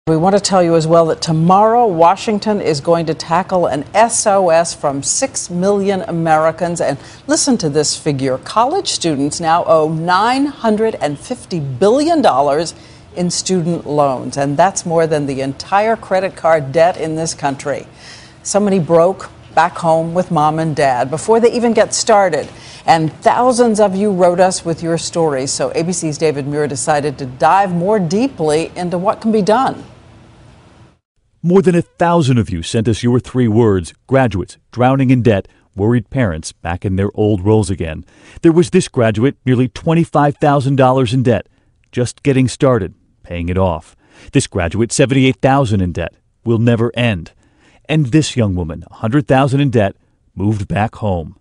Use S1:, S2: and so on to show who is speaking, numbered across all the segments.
S1: We want to tell you as well that tomorrow Washington is going to tackle an SOS from 6 million Americans. And listen to this figure. College students now owe $950 billion in student loans. And that's more than the entire credit card debt in this country. Somebody broke back home with mom and dad before they even get started. And thousands of you wrote us with your stories. So ABC's David Muir decided to dive more deeply into what can be done.
S2: More than 1,000 of you sent us your 3 words: graduates, drowning in debt, worried parents back in their old roles again. There was this graduate, nearly $25,000 in debt, just getting started, paying it off. This graduate, $78,000 in debt, will never end. And this young woman, $100,000 in debt, moved back home.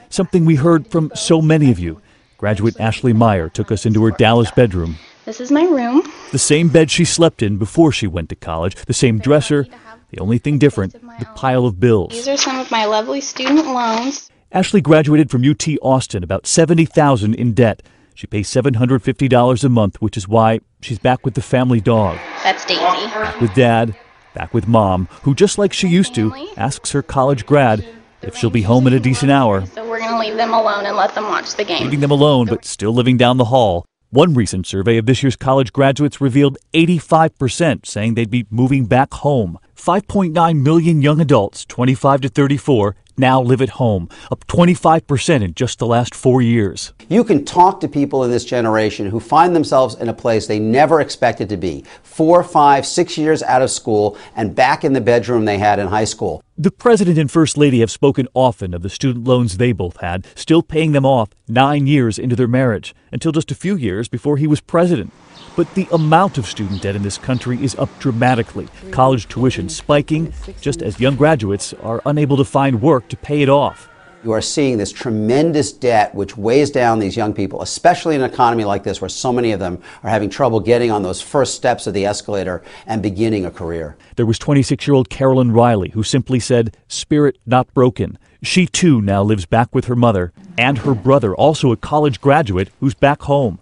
S2: Something we heard from so many of you. Graduate Ashley Meyer took us into her Dallas bedroom.
S3: This is my room.
S2: The same bed she slept in before she went to college, the same dresser. The only thing different, the pile of bills.
S3: These are some of my lovely student loans.
S2: Ashley graduated from UT Austin, about $70,000 in debt. She pays $750 a month, which is why she's back with the family dog.
S3: That's Daisy.
S2: Back with dad, back with mom, who just like she used to, asks her college grad if she'll be home at a decent hour.
S3: So we're going to leave them alone and let them watch the game.
S2: Leaving them alone, but still living down the hall. One recent survey of this year's college graduates revealed 85% saying they'd be moving back home. 5.9 million young adults, 25 to 34, now live at home, up 25% in just the last 4 years.
S4: You can talk to people in this generation who find themselves in a place they never expected to be, 4, 5, 6 years out of school and back in the bedroom they had in high school.
S2: The president and first lady have spoken often of the student loans they both had, still paying them off 9 years into their marriage, until just a few years before he was president. But the amount of student debt in this country is up dramatically, college tuition spiking, just as young graduates are unable to find work to pay it off.
S4: You are seeing this tremendous debt which weighs down these young people, especially in an economy like this where so many of them are having trouble getting on those first steps of the escalator and beginning a career.
S2: There was 26-year-old Carolyn Riley, who simply said, "Spirit not broken." She too now lives back with her mother and her brother, also a college graduate, who's back home.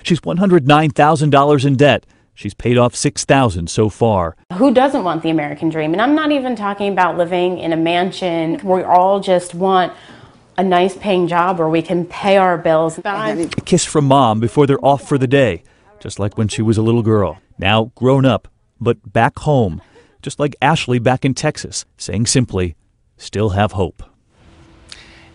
S2: She's $109,000 in debt. She's paid off $6,000 so far.
S5: Who doesn't want the American dream? And I'm not even talking about living in a mansion. We all just want a nice paying job where we can pay our bills.
S2: A kiss from mom before they're off for the day, just like when she was a little girl. Now grown up, but back home, just like Ashley back in Texas, saying simply, still have hope.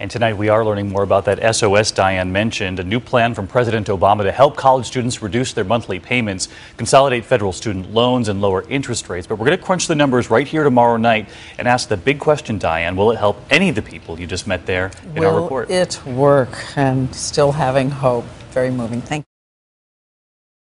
S6: And tonight we are learning more about that SOS Diane mentioned, a new plan from President Obama to help college students reduce their monthly payments, consolidate federal student loans, and lower interest rates. But we're going to crunch the numbers right here tomorrow night and ask the big question, Diane, will it help any of the people you just met there in our report?
S1: Will it work? And still having hope. Very moving. Thank you.